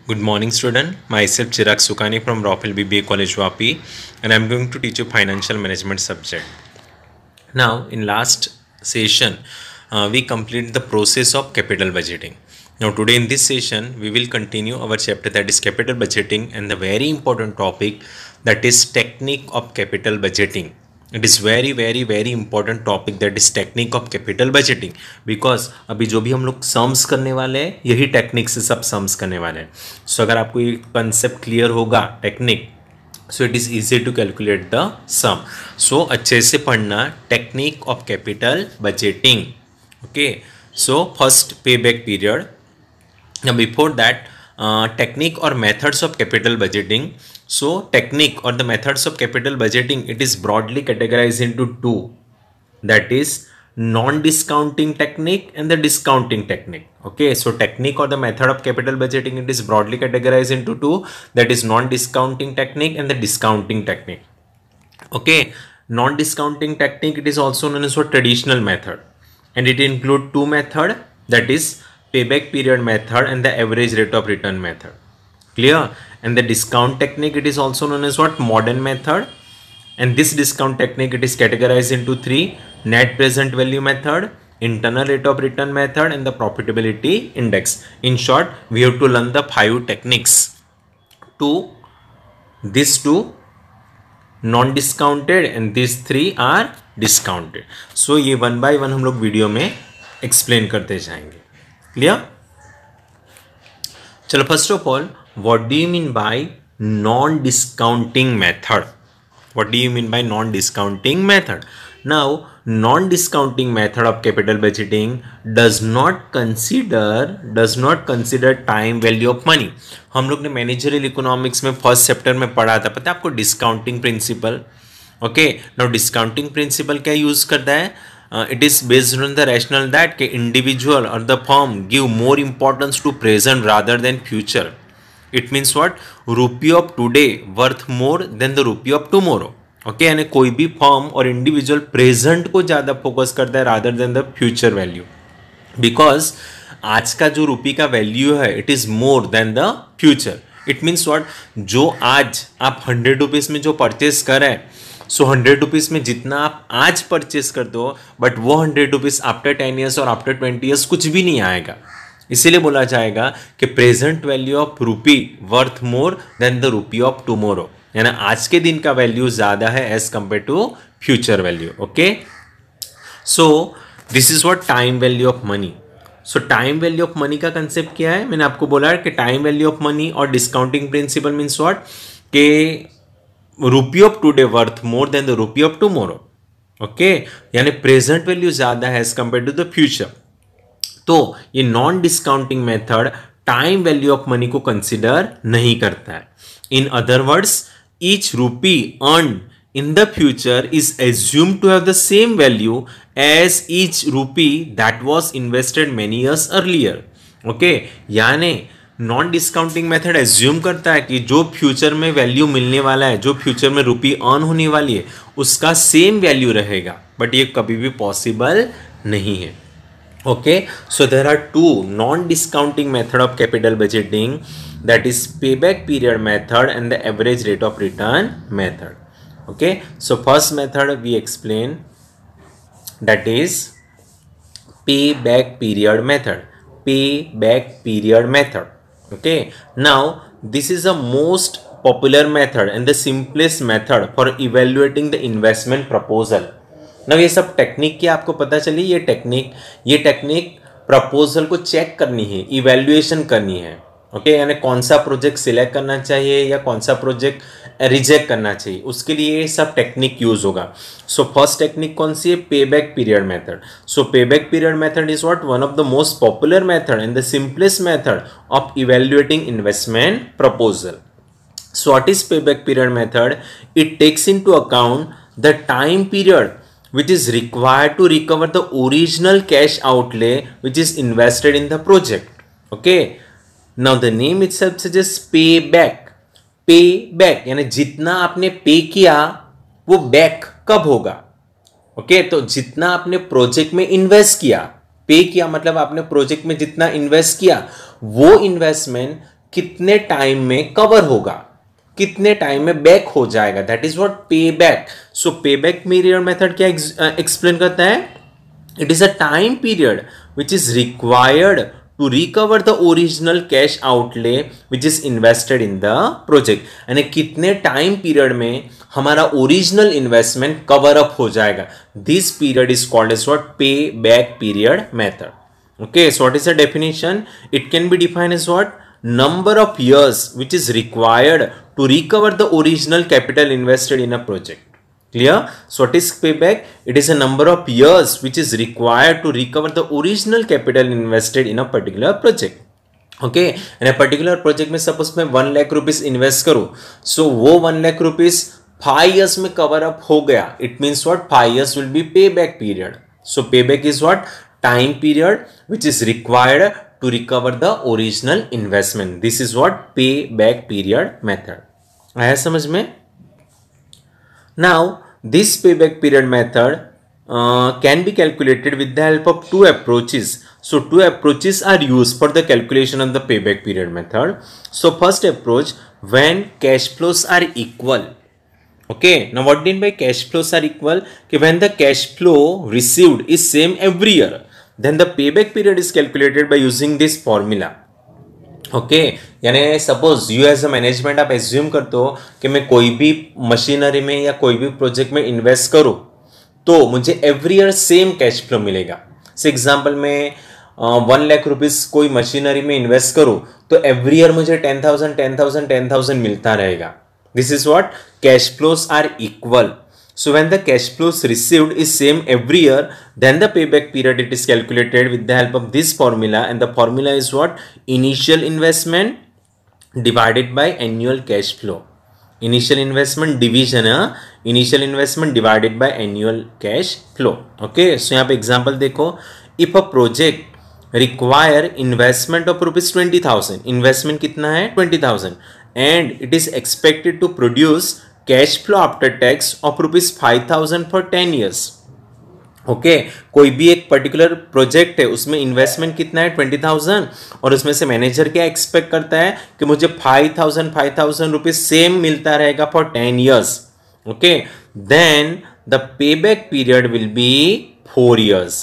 Good morning, student. Myself Chirag Sukani from Raffle BBA College Vapi, and I'm going to teach you financial management subject. Now, in last session, we complete the process of capital budgeting. Now, today in this session, we will continue our chapter that is capital budgeting and the very important topic that is technique of capital budgeting. It is very important topic that is technique of capital budgeting because अभी जो भी हम लोग sums करने वाले हैं यही technique से सब सम्स करने वाले हैं. सो अगर आपको ये कंसेप्ट क्लियर होगा technique, so it is easy to calculate the sum. So अच्छे से पढ़ना technique of capital budgeting. Okay, so first पे back period. Before that, technique or methods of capital budgeting. So technique or the methods of capital budgeting, it is broadly categorized into two, that is non-discounting technique and the discounting technique. Okay, so technique or the method of capital budgeting, it is broadly categorized into two, that is non-discounting technique and the discounting technique. Okay, non-discounting technique, it is also known as a traditional method, and it include two method, that is payback period method and the average rate of return method. Clear? And the discount technique, it is also known as what? Modern method. And this discount technique, it is categorized into three: net present value method, internal rate of return method, and the profitability index. In short, we have to learn the 5 techniques. These two non-discounted and these 3 are discounted. So ये one by one हम लोग video में explain करते जाएंगे. Clear? चलो, first of all, what do you mean by non-discounting method? What do you mean by non-discounting method? Now, non-discounting method of capital budgeting does not consider time value of money. हम लोग ने managerial economics में first chapter में पढ़ा था, पता है आपको, discounting principle. Okay, now discounting principle क्या यूज करता है? It is based on the rationale that के individual or the firm give more importance to present rather than future. It means what? Rupee of today worth more than the rupee of tomorrow. Okay, यानी कोई भी firm और individual present को ज़्यादा focus करता है rather than the future value, because आज का जो रुपी का वैल्यू है it is more than the future. It means what? जो आज आप 100 रुपीज़ में जो परचेस कर रहे हैं, सो 100 रुपीज़ में जितना आप आज परचेस करते हो, बट वो 100 रुपीज़ आफ्टर 10 ईयर्स और आफ्टर 20 ईयर्स कुछ भी नहीं आएगा. इसीलिए बोला जाएगा कि present value of rupee worth more than the rupee of tomorrow, यानी आज के दिन का वैल्यू ज़्यादा है as compare to future value. Okay, so this is what time value of money. So time value of money का concept क्या है? मैंने आपको बोला कि टाइम वैल्यू ऑफ मनी और डिस्काउंटिंग प्रिंसिपल मीन्स व्हाट? के rupee of today worth more than the rupee of tomorrow. Okay, यानी प्रेजेंट वैल्यू ज्यादा है as compare to the future. तो ये non discounting method time value of money को consider नहीं करता है. In other words, each rupee earn in the future is assumed to have the same value as each rupee that was invested many years earlier. Okay, यानी non discounting method assume करता है कि जो future में value मिलने वाला है, जो फ्यूचर में रुपी अर्न होने वाली है, उसका सेम वैल्यू रहेगा, बट ये कभी भी पॉसिबल नहीं है. Okay, so there are two non discounting method of capital budgeting, that is payback period method and the average rate of return method. Okay, so first method we explain, that is payback period method. Payback period method. Okay, now this is the most popular method and the simplest method for evaluating the investment proposal. Now ये सब technique क्या आपको पता चली? ये technique proposal को check करनी है, इवेल्युएशन करनी है. ओके, यानी कौन सा प्रोजेक्ट सिलेक्ट करना चाहिए या कौन सा प्रोजेक्ट रिजेक्ट करना चाहिए, उसके लिए ये सब टेक्निक यूज होगा. सो फर्स्ट टेक्निक कौन सी है? Payback period method. So payback period method is what? One of the most popular method and the simplest method of evaluating investment proposal. So what is payback period method? It takes into account the time period which is required to recover the original cash outlay which is invested in the project. Okay, now the name itself suggests payback. Payback यानी जितना आपने पे किया वो back कब होगा. Okay, तो जितना आपने प्रोजेक्ट में इन्वेस्ट किया, पे किया मतलब आपने प्रोजेक्ट में जितना इन्वेस्ट किया, वो इन्वेस्टमेंट कितने टाइम में कवर होगा, कितने टाइम में बैक हो जाएगा, दैट इज व्हाट पे back. So pay back period method क्या एक्सप्लेन करता है, it is a time period which is required to recover the original cash outlay which is invested in the project, यानी कितने time period में हमारा original investment cover up हो जाएगा, this period is called as what पे back period method. Okay, so what is the definition? It can be defined as what? Number of years which is required to recover the original capital invested in a project. Clear? So what is payback? It is a number of years which is required to recover the original capital invested in a particular project. Okay, and a particular project में suppose मैं 1 lakh rupees invest करूँ, so वो 1 lakh rupees 5 years में cover up हो गया, it means what? 5 years will be payback period. So payback is what? Time period which is required to recover the original investment. This is what payback period method. आया समझ में? Now this payback period method can be calculated with the help of two approaches. So two approaches are used for the calculation of the payback period method. So first approach, when cash flows are equal. Okay, now what do you mean by cash flows are equal? कि when the cash flow received is same every year, then the payback period is calculated by using this formula. Okay, यानी suppose you as a management आप assume करते हो कि मैं कोई भी machinery में या कोई भी प्रोजेक्ट में इन्वेस्ट करूं तो मुझे every year same cash flow मिलेगा। से एग्जांपल में 1 लाख रुपीस कोई मशीनरी में इन्वेस्ट करूं तो एवरी ईयर मुझे 10,000 मिलता रहेगा। This is what cash flows are equal. So when the cash flows received is same every year, then the payback period it is calculated with the help of this formula, and the formula is what? Initial investment divided by annual cash flow. Initial investment division, initial investment divided by annual cash flow. Okay, so यहाँ पे example देखो, if a project require investment of rupees 20,000, investment कितना है 20,000, and it is expected to produce cash flow after tax of rupees 5,000 for 10 years. Okay, कोई भी एक particular project है उसमें इन्वेस्टमेंट कितना है 20,000 और उसमें से मैनेजर क्या एक्सपेक्ट करता है कि मुझे 5,000 रुपीज सेम मिलता रहेगा for 10 years. Okay, then the payback period will be 4 years.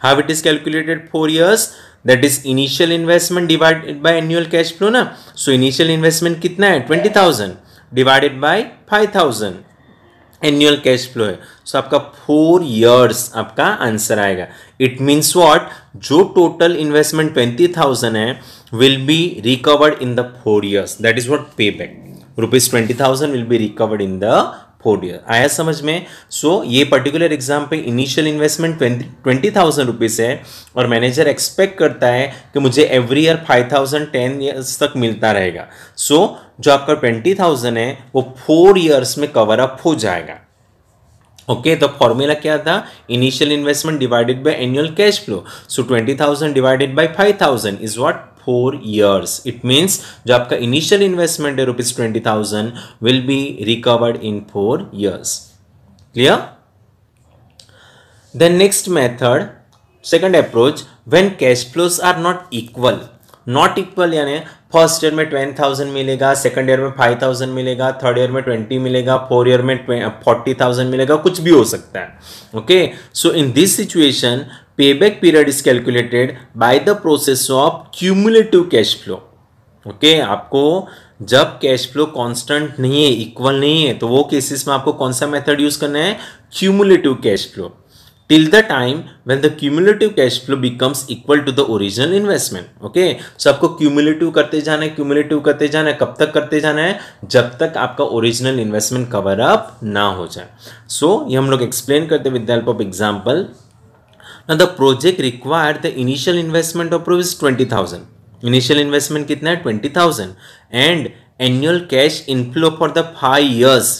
How it is calculated 4 years? That is initial investment divided by annual cash flow ना। सो इनिशियल इन्वेस्टमेंट कितना है 20,000 divided by 5,000 annual cash flow है। So आपका 4 years आपका answer आएगा। It means what, जो total investment 20,000 है will be recovered in the 4 years. That is what पे back. Rupees 20,000 will be recovered in the 4 years. आया समझ में? सो ये पर्टिकुलर एग्जाम पे इनिशियल इन्वेस्टमेंट 20,000 रुपीज है और मैनेजर एक्सपेक्ट करता है कि मुझे एवरी ईयर 5,000 10 years तक मिलता रहेगा। सो जो आपका 20,000 है वो 4 years में कवर अप हो जाएगा। ओके, तो फॉर्मूला क्या था? Initial investment divided by annual cash flow. So 20,000 divided by 5,000 is what 4 years. It means जो आपका इनिशियल इन्वेस्टमेंट है rupees 20,000 will be recovered in 4 years. Clear? Then next method, second approach, when cash flows are not equal. Not equal यानी first year में 10,000 मिलेगा, second year में 5,000 मिलेगा, third year में 20 मिलेगा, फोर्थ ईयर में 40,000 मिलेगा, कुछ भी हो सकता है. Okay, so in this situation payback period is calculated by the process of cumulative cash flow. Okay, आपको जब कैश फ्लो कांस्टेंट नहीं है, इक्वल नहीं है, तो वो केसेस में आपको कौन सा मेथड यूज करना है? Cumulative cash flow. Till the time when the cumulative cash flow becomes equal to the original investment. Okay, so आपको क्यूमुलेटिव करते जाना है, क्यूमुलेटिव करते जाना है. कब तक करते जाना है? जब तक आपका ओरिजिनल इन्वेस्टमेंट कवर अप ना हो जाए. सो ये हम लोग एक्सप्लेन करते हैं with the help of example. Now the project required the initial investment of rupees 20,000. Initial investment कितना है 20,000 and annual cash inflow for the 5 years.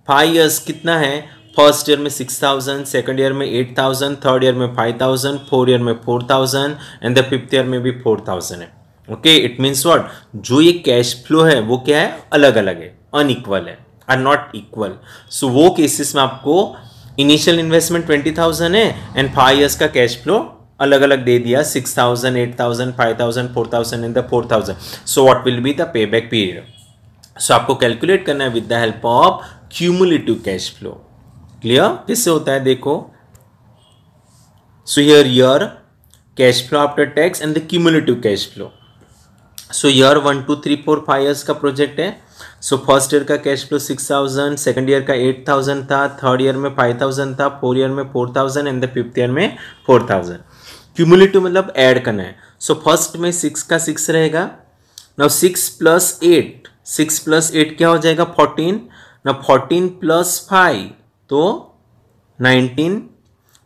5 years कितना है? फर्स्ट ईयर में 6,000, सेकंड ईयर में 8,000, थर्ड ईयर में 5,000, fourth year में 4,000 and the fifth year में भी 4,000 है. ओके, इट मीन्स व्हाट, जो ये कैश फ्लो है वो क्या है? अलग अलग है, अनइक्वल है, आर नॉट इक्वल. सो वो केसेस में आपको इनिशियल इन्वेस्टमेंट 20,000 है एंड 5 years का कैश फ्लो अलग अलग दे दिया 6,000, 8,000, 5,000, 4,000 and the 4,000. So what will be the पे बैक पीरियड? सो आपको कैलकुलेट करना है with the help of cumulative cash flow. Clear? किससे होता है देखो. So here year cash flow after tax and the cumulative cash flow. So year 1 2 3 4 5 years का project है. सो फर्स्ट ईयर का कैश फ्लो 6,000, सेकंड ईयर का 8,000 था, third year में 5,000 था, फोर्थ ईयर में 4,000 एंड द फिफ्थ ईयर में 4,000. Cumulative मतलब ऐड करना है. सो फर्स्ट में 6 का 6 रहेगा. नाउ 6 प्लस 8, 6 प्लस 8 क्या हो जाएगा 14. नाउ 14 प्लस 5 तो 19,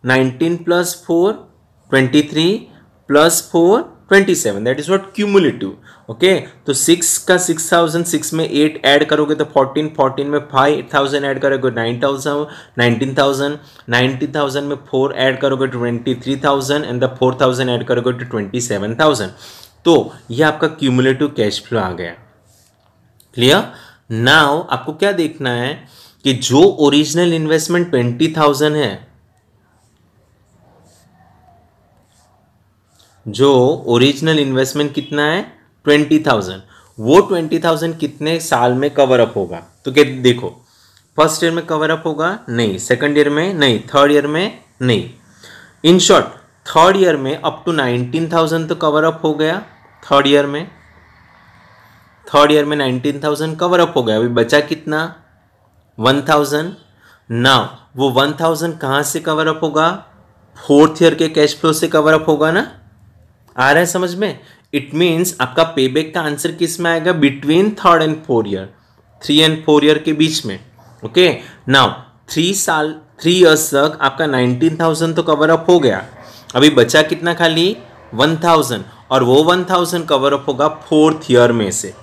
19 plus 4 23 plus 4 27. That is what cumulative. Okay, तो 6 का 6,000, 6 में 8 ऐड करोगे तो 14, 14 में 5,000 ऐड करोगे 9,000, 19,000, 19,000 में 4 ऐड करोगे 23,000 एंड द 4,000 ऐड करोगे तो 27,000. तो ये आपका क्यूमुलेटिव कैश फ्लो आ गया. क्लियर? नाउ आपको क्या देखना है कि जो ओरिजिनल इन्वेस्टमेंट 20,000 है, जो ओरिजिनल इन्वेस्टमेंट कितना है 20,000, वो 20,000 कितने साल में कवर अप होगा? तो क्या देखो, फर्स्ट ईयर में कवर अप होगा नहीं, सेकंड ईयर में नहीं, थर्ड ईयर में नहीं. इन शॉर्ट थर्ड ईयर में अप टू 19,000 तो कवर अप हो गया. थर्ड ईयर में 19,000 कवर अप हो गया. अभी बचा कितना 1,000. नाउ वो 1,000 कहां से कवर अप होगा? फोर्थ ईयर के कैश फ्लो से कवर अप होगा ना. आ रहा है समझ में? इट मीन्स आपका पेबैक का आंसर किस में आएगा? Between third and fourth year, 3 and 4 year के बीच में. ओके, नाउ 3 ईयर्स तक आपका 19,000 तो कवर अप हो गया. अभी बचा कितना खाली 1,000, और वो 1,000 कवर अप होगा फोर्थ ईयर में से.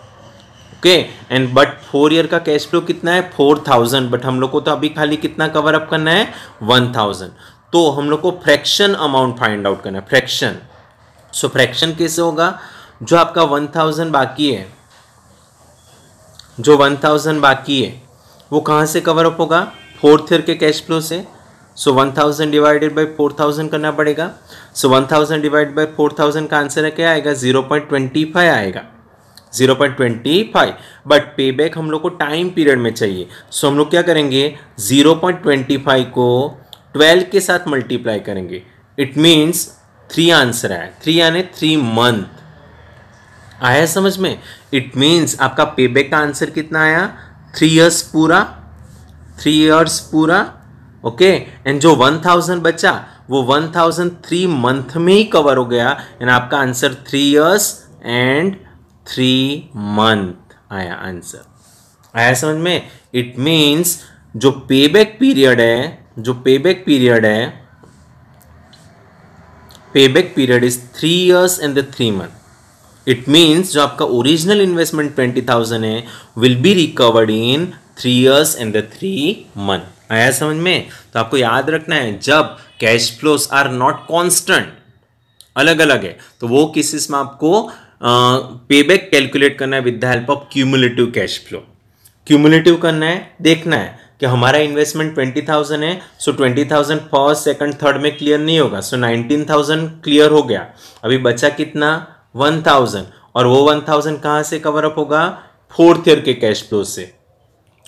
ओके, एंड बट 4 ईयर का कैश फ्लो कितना है 4,000, बट हम लोग को तो अभी खाली कितना कवर अप करना है 1,000. तो हम लोग को फ्रैक्शन अमाउंट फाइंड आउट करना है, फ्रैक्शन. सो फ्रैक्शन कैसे होगा? जो आपका 1,000 बाकी है, जो 1,000 बाकी है वो कहाँ से कवर अप होगा? फोर्थ ईयर के कैश फ्लो से. सो 1,000 डिवाइडेड बाई 4,000 करना पड़ेगा. सो 1,000 डिवाइड बाई 4,000 का आंसर क्या आएगा? 0.25 आएगा, 0.25. बट पे बैक हम लोग को टाइम पीरियड में चाहिए. सो हम लोग क्या करेंगे 0.25 को 12 के साथ मल्टीप्लाई करेंगे. इट मीन्स 3 आंसर आया, 3 यानी 3 मंथ आया समझ में. इट मीन्स आपका पे बैक का आंसर कितना आया 3 इयर्स पूरा, 3 इयर्स पूरा. ओके, एंड जो 1,000 बचा वो 1,000 3 मंथ में ही कवर हो गया. एंड आपका आंसर 3 इयर्स एंड 3 मंथ आया आंसर. आया समझ में? इट मीन्स जो पेबैक पीरियड है, जो पेबैक पीरियड है, payback period is 3 years and the 3 month. It means जो आपका ओरिजिनल इन्वेस्टमेंट 20,000 है will be recovered in 3 years and the 3 month. आया समझ में? तो आपको याद रखना है जब cash flows are not constant, अलग अलग है, तो वो केसेस में आपको पेबैक कैलकुलेट करना है with the help of cumulative cash flow. Cumulative करना है, देखना है कि हमारा इन्वेस्टमेंट 20,000 है. सो 20,000 फर्स्ट सेकंड थर्ड में क्लियर नहीं होगा. सो 19,000 क्लियर हो गया. अभी बचा कितना 1,000, और वो 1,000 कहाँ से कवर अप होगा? फोर्थ ईयर के कैश फ्लो से.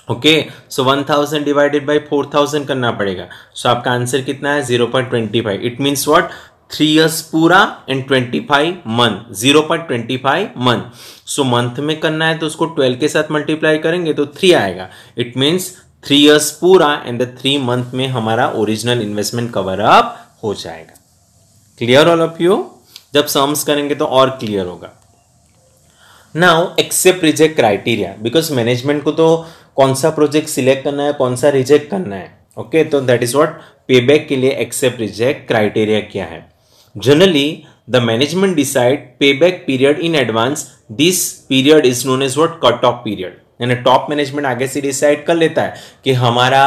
ओके, सो 1,000 डिवाइडेड बाई 4,000 करना पड़ेगा. सो आपका आंसर कितना है 0.25. इट मीन्स व्हाट 3 इयर्स पूरा and 25 month, 0.25 month. So month में करना है तो उसको 12 के साथ मल्टीप्लाई करेंगे तो 3 आएगा. इट मीन्स 3 इयर्स पूरा एंड द 3 मंथ में हमारा ओरिजिनल इन्वेस्टमेंट कवर अप हो जाएगा. Clear all of you? जब सम्स करेंगे तो और क्लियर होगा. Now accept reject criteria, because management को तो कौन सा प्रोजेक्ट सिलेक्ट करना है, कौन सा रिजेक्ट करना है. ओके, तो दैट इज व्हाट पेबैक के लिए एक्सेप्ट रिजेक्ट क्राइटेरिया क्या है. Generally the management decide payback period in advance. This period is known as what cut off period. यानी टॉप मैनेजमेंट आगे से डिसाइड कर लेता है कि हमारा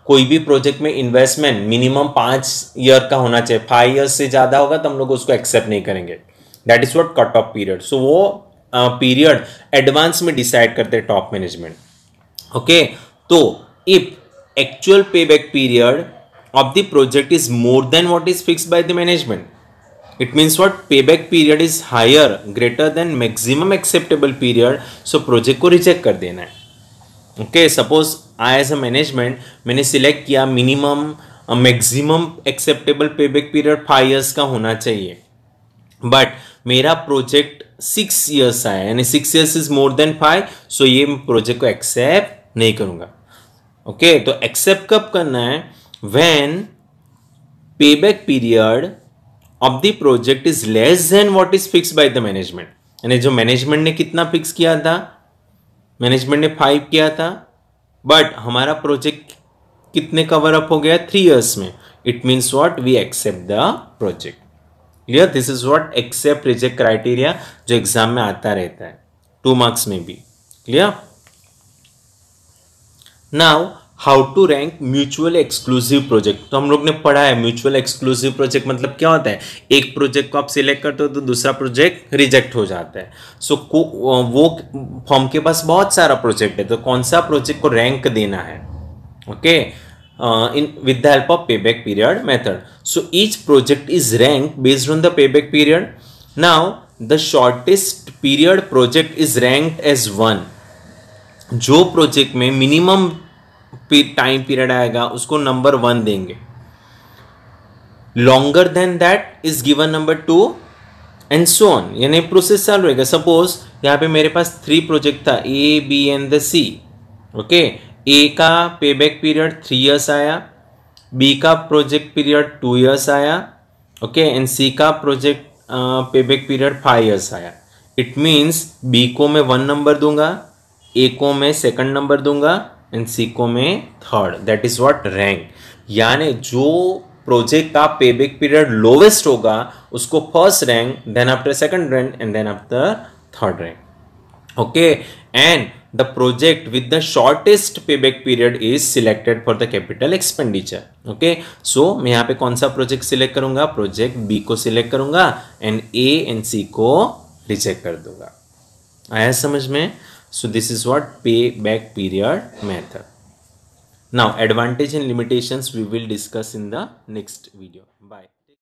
कोई भी प्रोजेक्ट में इन्वेस्टमेंट मिनिमम 5 ईयर का होना चाहिए. 5 ईयर्स से ज्यादा होगा तो हम लोग उसको एक्सेप्ट नहीं करेंगे. That is what cut off period. So वो पीरियड एडवांस में डिसाइड करते हैं टॉप मैनेजमेंट. ओके, तो if actual payback period of the project is more than what is fixed by the management, It means what? Payback period is higher, greater than maximum acceptable period. So project को reject कर देना है. Okay, suppose I as a management मैंने select किया minimum maximum acceptable payback period 5 years का होना चाहिए, but मेरा प्रोजेक्ट 6 years आया, यानी 6 years इज मोर देन 5, सो ये प्रोजेक्ट को एक्सेप्ट नहीं करूंगा. ओके, तो एक्सेप्ट कब करना है? When payback period of the project is less than what is fix by the management. यानी जो मैनेजमेंट ने कितना फिक्स किया था, मैनेजमेंट ने 5 किया था, बट हमारा प्रोजेक्ट कितने कवर अप हो गया? 3 years में. It means what? We accept the project. Clear? This is what accept reject criteria, जो एग्जाम में आता रहता है 2 marks में भी. Clear? Now how to rank mutual exclusive project. तो हम लोग ने पढ़ा है म्यूचुअल एक्सक्लूसिव प्रोजेक्ट मतलब क्या होता है. एक प्रोजेक्ट को आप सिलेक्ट करते हो तो दूसरा प्रोजेक्ट रिजेक्ट हो जाता है. सो वो फॉर्म के पास बहुत सारा प्रोजेक्ट है, तो कौन सा प्रोजेक्ट को रैंक देना है. Okay, with the help of payback period method. So each project is ranked based on the payback period. Now the shortest period project is ranked as 1. जो प्रोजेक्ट में मिनिमम टाइम पीरियड आएगा उसको number 1 देंगे. Longer than that is given number 2 and so on. यानी process चालू रहेगा. Suppose यहाँ पे मेरे पास 3 प्रोजेक्ट था, A B and the C. Okay, A का पेबैक पीरियड 3 years आया, बी का प्रोजेक्ट पीरियड 2 years आया, ओके, एंड सी का प्रोजेक्ट पेबैक पीरियड 5 years आया. इट मीन्स बी को मैं 1 नंबर दूंगा, ए को मैं 2nd नंबर दूंगा एंड सी को मैं 3rd. That is what rank. यानी जो प्रोजेक्ट का पेबैक पीरियड लोवेस्ट होगा उसको first rank, then after 2nd rank and then after 3rd rank. Okay, and the project with the shortest payback period is selected for the capital expenditure. okay, so मैं यहाँ पे कौन सा project select करूंगा? Project B को select करूंगा and A and C को reject कर दूंगा. आया समझ में? सो दिस इज व्हाट पे back period method. Now advantage and limitations we will discuss in the next video. Bye.